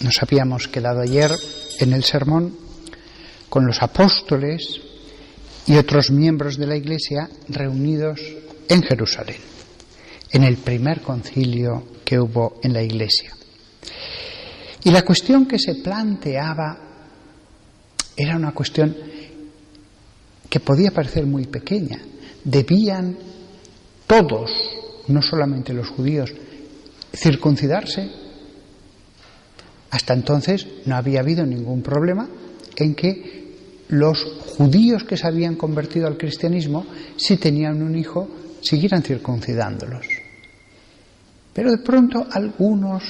Nos habíamos quedado ayer en el sermón con los apóstoles y otros miembros de la Iglesia reunidos en Jerusalén, en el primer concilio que hubo en la Iglesia. Y la cuestión que se planteaba era una cuestión que podía parecer muy pequeña. ¿Debían todos, no solamente los judíos, circuncidarse? Hasta entonces no había habido ningún problema en que los judíos que se habían convertido al cristianismo, si tenían un hijo, siguieran circuncidándolos. Pero de pronto algunos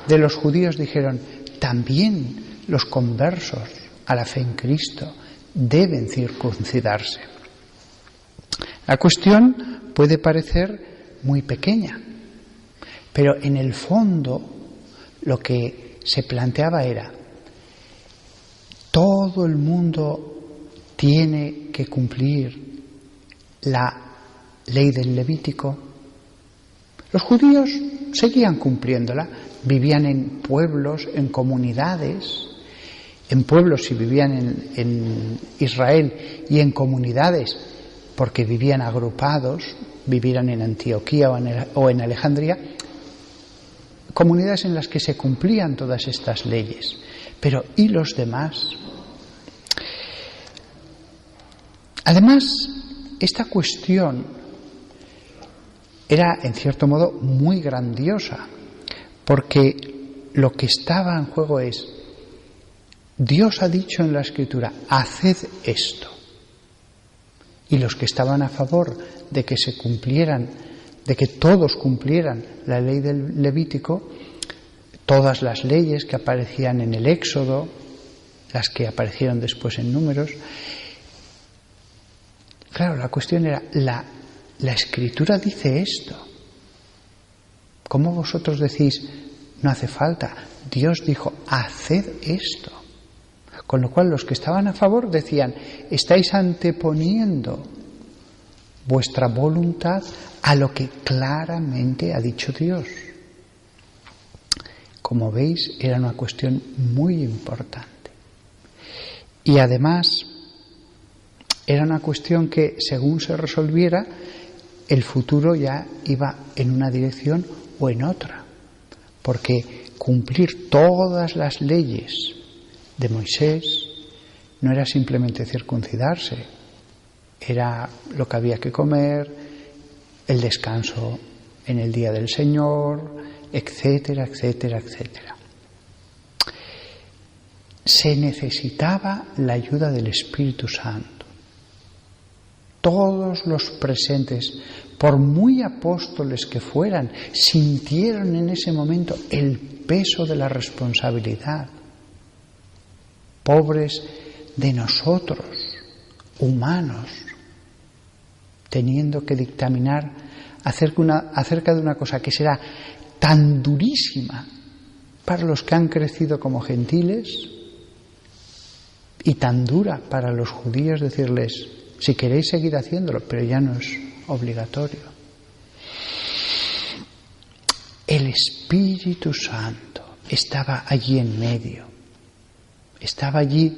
de los judíos dijeron, también los conversos a la fe en Cristo deben circuncidarse. La cuestión puede parecer muy pequeña, pero en el fondo lo que se planteaba era, todo el mundo tiene que cumplir la ley del Levítico. Los judíos seguían cumpliéndola, vivían en pueblos, en comunidades, en pueblos si vivían en Israel y en comunidades porque vivían agrupados, vivieran en Antioquía o en Alejandría, comunidades en las que se cumplían todas estas leyes. Pero ¿y los demás? Además, esta cuestión era, en cierto modo, muy grandiosa, porque lo que estaba en juego es, Dios ha dicho en la Escritura, haced esto. Y los que estaban a favor de que se cumplieran, de que todos cumplieran la ley del Levítico, todas las leyes que aparecían en el Éxodo, las que aparecieron después en Números. Claro, la cuestión era, la Escritura dice esto. ¿Cómo vosotros decís, no hace falta? Dios dijo, haced esto. Con lo cual los que estaban a favor decían, estáis anteponiendo vuestra voluntad a lo que claramente ha dicho Dios. Como veis, era una cuestión muy importante. Y además, era una cuestión que, según se resolviera, el futuro ya iba en una dirección o en otra. Porque cumplir todas las leyes de Moisés no era simplemente circuncidarse, era lo que había que comer, el descanso en el día del Señor, etcétera, etcétera, etcétera. Se necesitaba la ayuda del Espíritu Santo. Todos los presentes, por muy apóstoles que fueran, sintieron en ese momento el peso de la responsabilidad. Pobres de nosotros, humanos, teniendo que dictaminar acerca de una cosa que será tan durísima para los que han crecido como gentiles y tan dura para los judíos, decirles, si queréis seguir haciéndolo, pero ya no es obligatorio. El Espíritu Santo estaba allí en medio. Estaba allí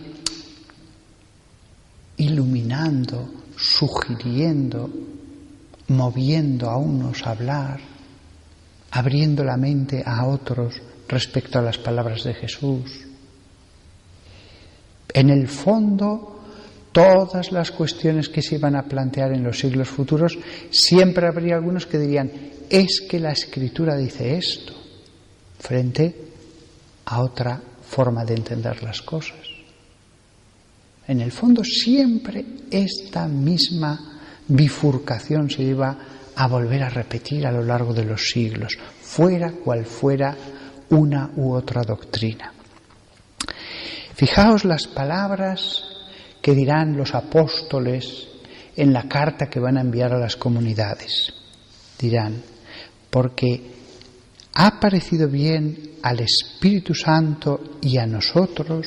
iluminando, sugiriendo, moviendo a unos a hablar, abriendo la mente a otros respecto a las palabras de Jesús. En el fondo, todas las cuestiones que se iban a plantear en los siglos futuros, siempre habría algunos que dirían, es que la Escritura dice esto, frente a otra forma de entender las cosas. En el fondo siempre esta misma bifurcación se iba a volver a repetir a lo largo de los siglos, fuera cual fuera una u otra doctrina. Fijaos las palabras que dirán los apóstoles en la carta que van a enviar a las comunidades. Dirán, porque ha parecido bien al Espíritu Santo y a nosotros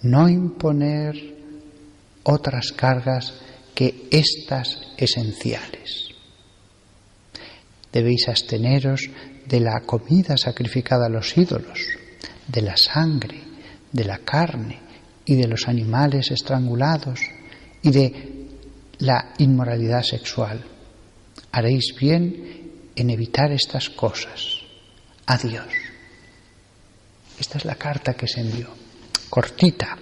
no imponer otras cargas que estas esenciales. Debéis absteneros de la comida sacrificada a los ídolos, de la sangre, de la carne y de los animales estrangulados y de la inmoralidad sexual. Haréis bien en evitar estas cosas. Adiós. Esta es la carta que se envió, cortita.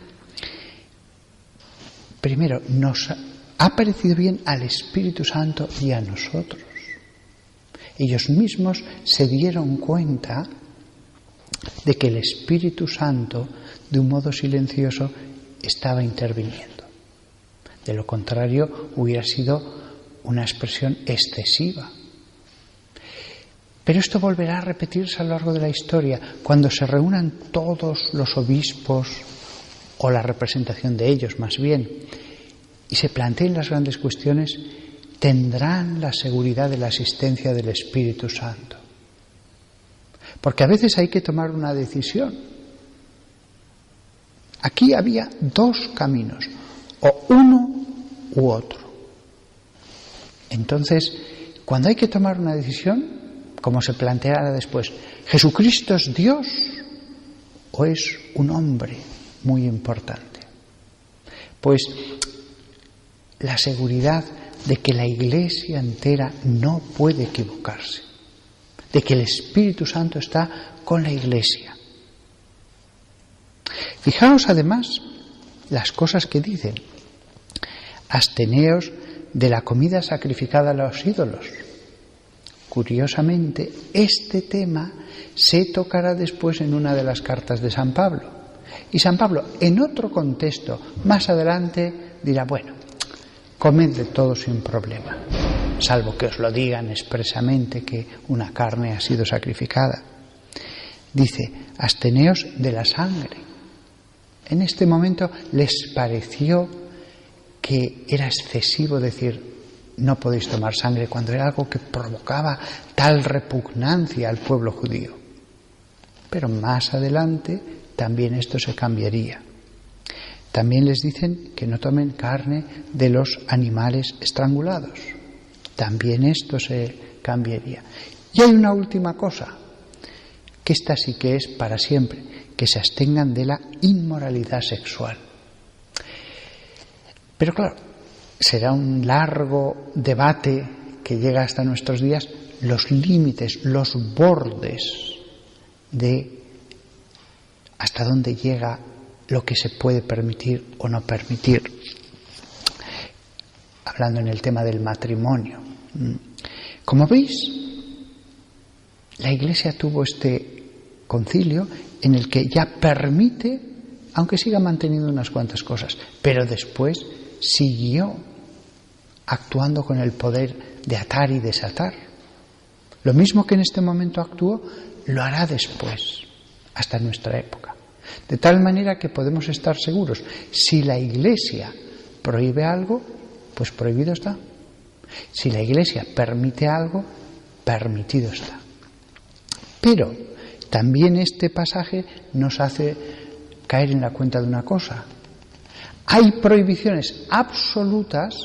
Primero, nos ha parecido bien al Espíritu Santo y a nosotros. Ellos mismos se dieron cuenta de que el Espíritu Santo, de un modo silencioso, estaba interviniendo. De lo contrario, hubiera sido una expresión excesiva. Pero esto volverá a repetirse a lo largo de la historia, cuando se reúnan todos los obispos, o la representación de ellos más bien, y se planteen las grandes cuestiones, tendrán la seguridad de la asistencia del Espíritu Santo. Porque a veces hay que tomar una decisión. Aquí había dos caminos, o uno u otro. Entonces, cuando hay que tomar una decisión, como se planteará después, ¿Jesucristo es Dios o es un hombre muy importante? Pues la seguridad de que la Iglesia entera no puede equivocarse, de que el Espíritu Santo está con la Iglesia. Fijaos además las cosas que dicen. Absteneos de la comida sacrificada a los ídolos. Curiosamente, este tema se tocará después en una de las cartas de San Pablo. Y San Pablo, en otro contexto, más adelante, dirá, bueno, comed de todo sin problema, salvo que os lo digan expresamente que una carne ha sido sacrificada. Dice, absteneos de la sangre. En este momento les pareció que era excesivo decir, no podéis tomar sangre, cuando era algo que provocaba tal repugnancia al pueblo judío. Pero más adelante también esto se cambiaría. También les dicen que no tomen carne de los animales estrangulados. También esto se cambiaría. Y hay una última cosa, que esta sí que es para siempre, que se abstengan de la inmoralidad sexual. Pero claro, será un largo debate que llega hasta nuestros días, los límites, los bordes de hasta dónde llega lo que se puede permitir o no permitir. Hablando en el tema del matrimonio. Como veis, la Iglesia tuvo este concilio en el que ya permite, aunque siga manteniendo unas cuantas cosas, pero después siguió actuando con el poder de atar y desatar. Lo mismo que en este momento actuó, lo hará después, hasta nuestra época. De tal manera que podemos estar seguros, si la Iglesia prohíbe algo, pues prohibido está. Si la Iglesia permite algo, permitido está. Pero también este pasaje nos hace caer en la cuenta de una cosa. Hay prohibiciones absolutas,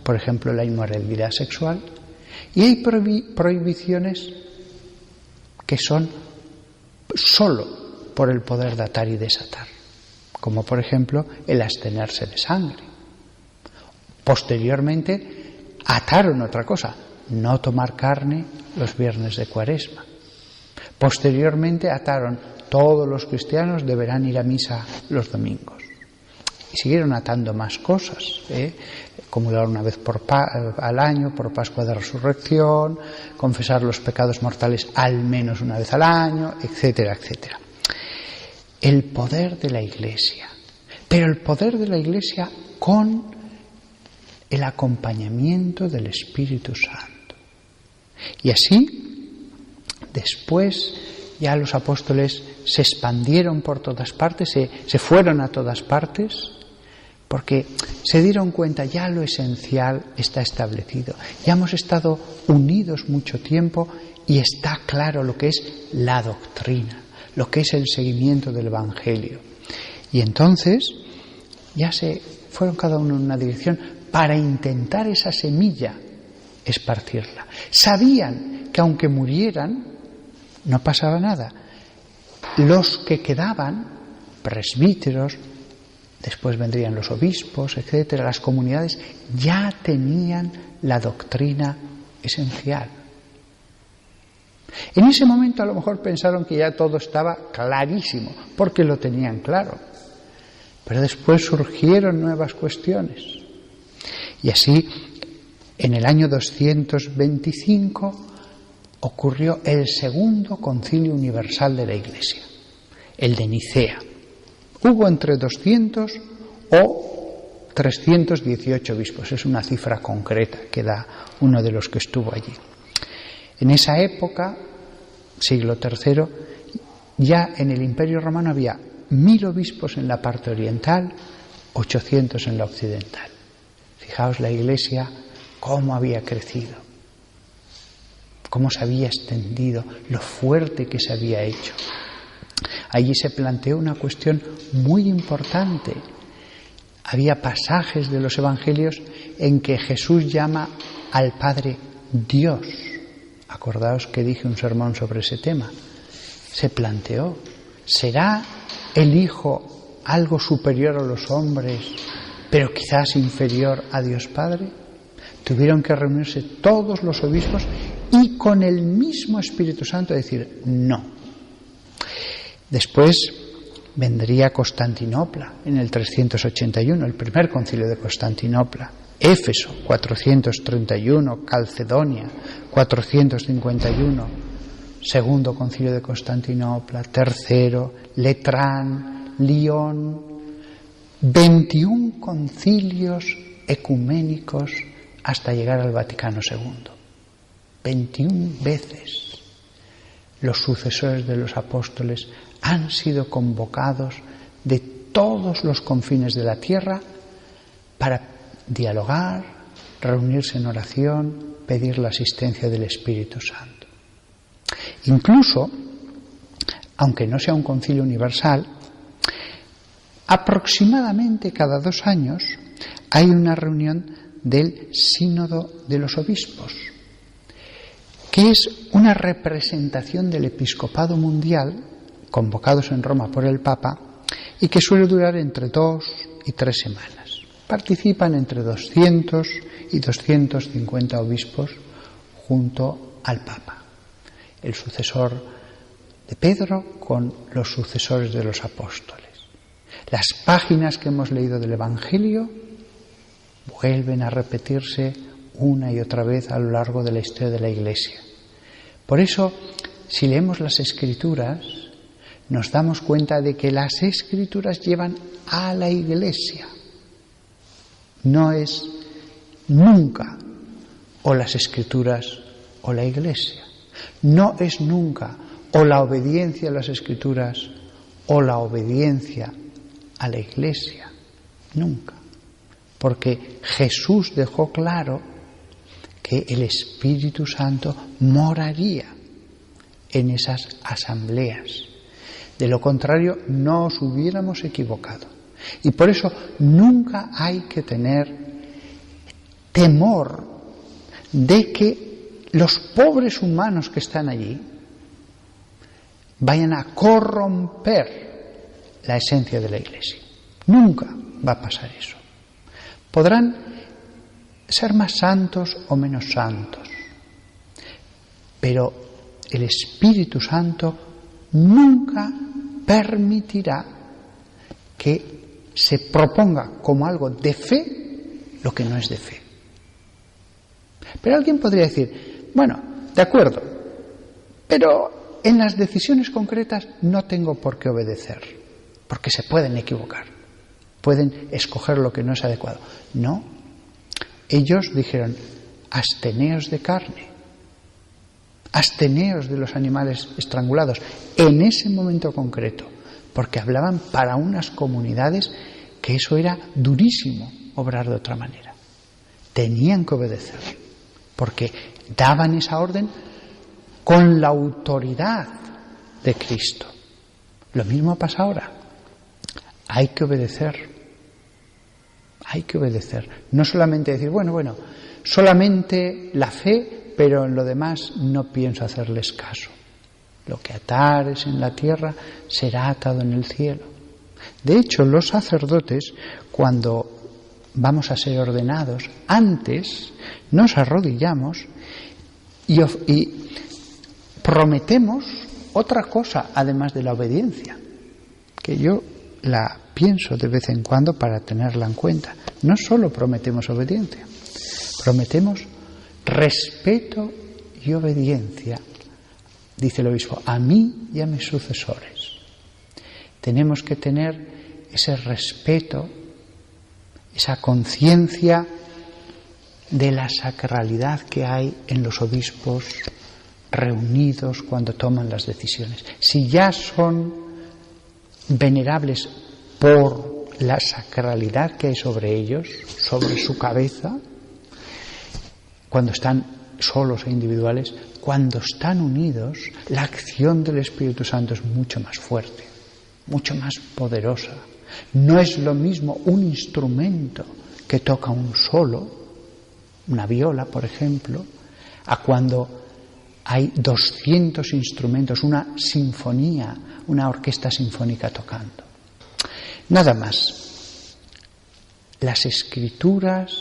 por ejemplo la inmoralidad sexual, y hay prohibiciones que son solo por el poder de atar y desatar, como por ejemplo el abstenerse de sangre. Posteriormente ataron otra cosa, no tomar carne los viernes de Cuaresma. Posteriormente ataron, todos los cristianos deberán ir a misa los domingos. Y siguieron atando más cosas, comulgar una vez al año por Pascua de Resurrección, confesar los pecados mortales al menos una vez al año, etcétera, etcétera. El poder de la Iglesia, pero el poder de la Iglesia con el acompañamiento del Espíritu Santo. Y así, después ya los apóstoles se expandieron por todas partes, se fueron a todas partes, porque se dieron cuenta, ya lo esencial está establecido. Ya hemos estado unidos mucho tiempo y está claro lo que es la doctrina, lo que es el seguimiento del Evangelio. Y entonces ya se fueron cada uno en una dirección para intentar esa semilla esparcirla. Sabían que aunque murieran no pasaba nada, Los que quedaban, presbíteros, después vendrían los obispos, etcétera, las comunidades, ya tenían la doctrina esencial. En ese momento a lo mejor pensaron que ya todo estaba clarísimo, porque lo tenían claro. Pero después surgieron nuevas cuestiones. Y así, en el año 225, ocurrió el segundo concilio universal de la Iglesia, el de Nicea. Hubo entre 200 o 318 obispos, es una cifra concreta que da uno de los que estuvo allí. En esa época, siglo III, ya en el Imperio Romano había 1000 obispos en la parte oriental, 800 en la occidental. Fijaos la Iglesia cómo había crecido, cómo se había extendido, lo fuerte que se había hecho. Allí se planteó una cuestión muy importante. Había pasajes de los evangelios en que Jesús llama al Padre Dios. Acordaos que dije un sermón sobre ese tema. Se planteó, ¿será el Hijo algo superior a los hombres, pero quizás inferior a Dios Padre? Tuvieron que reunirse todos los obispos y con el mismo Espíritu Santo decir no. Después vendría Constantinopla en el 381, el primer concilio de Constantinopla. Éfeso, 431, Calcedonia, 451, segundo concilio de Constantinopla, tercero, Letrán, Lyon, 21 concilios ecuménicos hasta llegar al Vaticano II. 21 veces los sucesores de los apóstoles han sido convocados de todos los confines de la tierra para dialogar, reunirse en oración, pedir la asistencia del Espíritu Santo. Incluso, aunque no sea un concilio universal, aproximadamente cada 2 años hay una reunión del Sínodo de los Obispos, que es una representación del episcopado mundial, convocados en Roma por el Papa, y que suele durar entre 2 y 3 semanas. Participan entre 200 y 250 obispos junto al Papa, el sucesor de Pedro con los sucesores de los apóstoles. Las páginas que hemos leído del Evangelio vuelven a repetirse una y otra vez a lo largo de la historia de la Iglesia. Por eso, si leemos las Escrituras, nos damos cuenta de que las Escrituras llevan a la Iglesia. No es nunca o las Escrituras o la Iglesia. No es nunca o la obediencia a las Escrituras o la obediencia a la Iglesia. Nunca. Porque Jesús dejó claro que el Espíritu Santo moraría en esas asambleas. De lo contrario, nos hubiéramos equivocado. Y por eso nunca hay que tener temor de que los pobres humanos que están allí vayan a corromper la esencia de la Iglesia. Nunca va a pasar eso. Podrán ser más santos o menos santos, pero el Espíritu Santo nunca permitirá que se proponga como algo de fe lo que no es de fe. Pero alguien podría decir, bueno, de acuerdo, pero en las decisiones concretas no tengo por qué obedecer, porque se pueden equivocar, pueden escoger lo que no es adecuado. No, ellos dijeron, absteneos de carne, absteneos de los animales estrangulados, en ese momento concreto, porque hablaban para unas comunidades que eso era durísimo, obrar de otra manera. Tenían que obedecer, porque daban esa orden con la autoridad de Cristo. Lo mismo pasa ahora. Hay que obedecer. Hay que obedecer. No solamente decir, bueno, solamente la fe, pero en lo demás no pienso hacerles caso. Lo que atares en la tierra será atado en el cielo. De hecho, los sacerdotes, cuando vamos a ser ordenados, antes nos arrodillamos y prometemos otra cosa además de la obediencia, que yo la pienso de vez en cuando para tenerla en cuenta. No solo prometemos obediencia, prometemos respeto y obediencia, dice el obispo, a mí y a mis sucesores. Tenemos que tener ese respeto, esa conciencia de la sacralidad que hay en los obispos reunidos cuando toman las decisiones. Si ya son venerables por la sacralidad que hay sobre ellos, sobre su cabeza, cuando están solos e individuales, cuando están unidos, la acción del Espíritu Santo es mucho más fuerte, mucho más poderosa. No es lo mismo un instrumento que toca un solo, una viola, por ejemplo, a cuando hay 200 instrumentos, una sinfonía, una orquesta sinfónica tocando. Nada más. Las Escrituras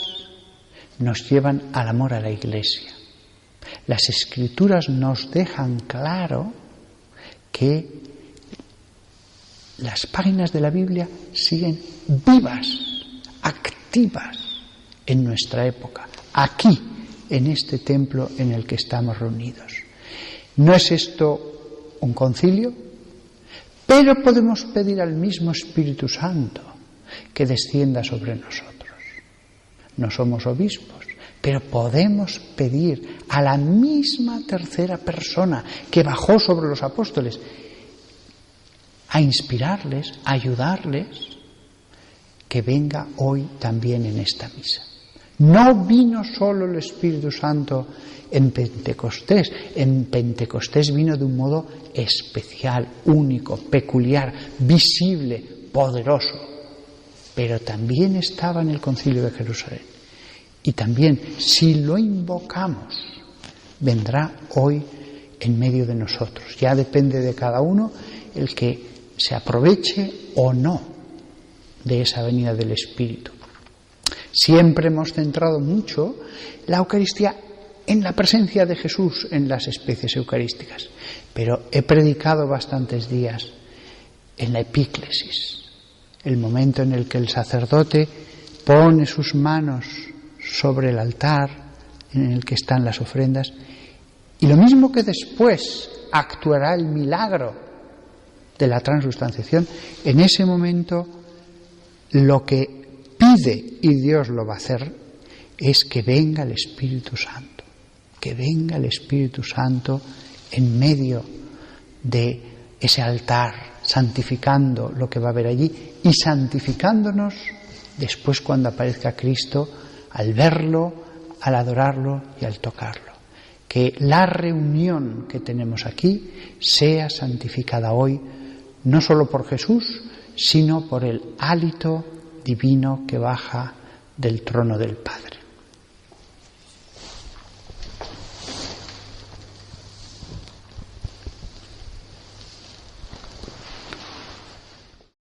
nos llevan al amor a la Iglesia. Las Escrituras nos dejan claro que las páginas de la Biblia siguen vivas, activas en nuestra época, aquí, en este templo en el que estamos reunidos. ¿No es esto un concilio? Pero podemos pedir al mismo Espíritu Santo que descienda sobre nosotros. No somos obispos, pero podemos pedir a la misma tercera persona que bajó sobre los apóstoles a inspirarles, a ayudarles, que venga hoy también en esta misa. No vino solo el Espíritu Santo en Pentecostés vino de un modo especial, único, peculiar, visible, poderoso, pero también estaba en el Concilio de Jerusalén. Y también, si lo invocamos, vendrá hoy en medio de nosotros. Ya depende de cada uno el que se aproveche o no de esa venida del Espíritu. Siempre hemos centrado mucho la Eucaristía en la presencia de Jesús en las especies eucarísticas, pero he predicado bastantes días en la epíclesis, el momento en el que el sacerdote pone sus manos sobre el altar en el que están las ofrendas, y lo mismo que después actuará el milagro de la transustanciación, en ese momento lo que pide, y Dios lo va a hacer, es que venga el Espíritu Santo, que venga el Espíritu Santo en medio de ese altar, santificando lo que va a haber allí y santificándonos después cuando aparezca Cristo, al verlo, al adorarlo y al tocarlo. Que la reunión que tenemos aquí sea santificada hoy, no solo por Jesús, sino por el hálito divino que baja del trono del Padre.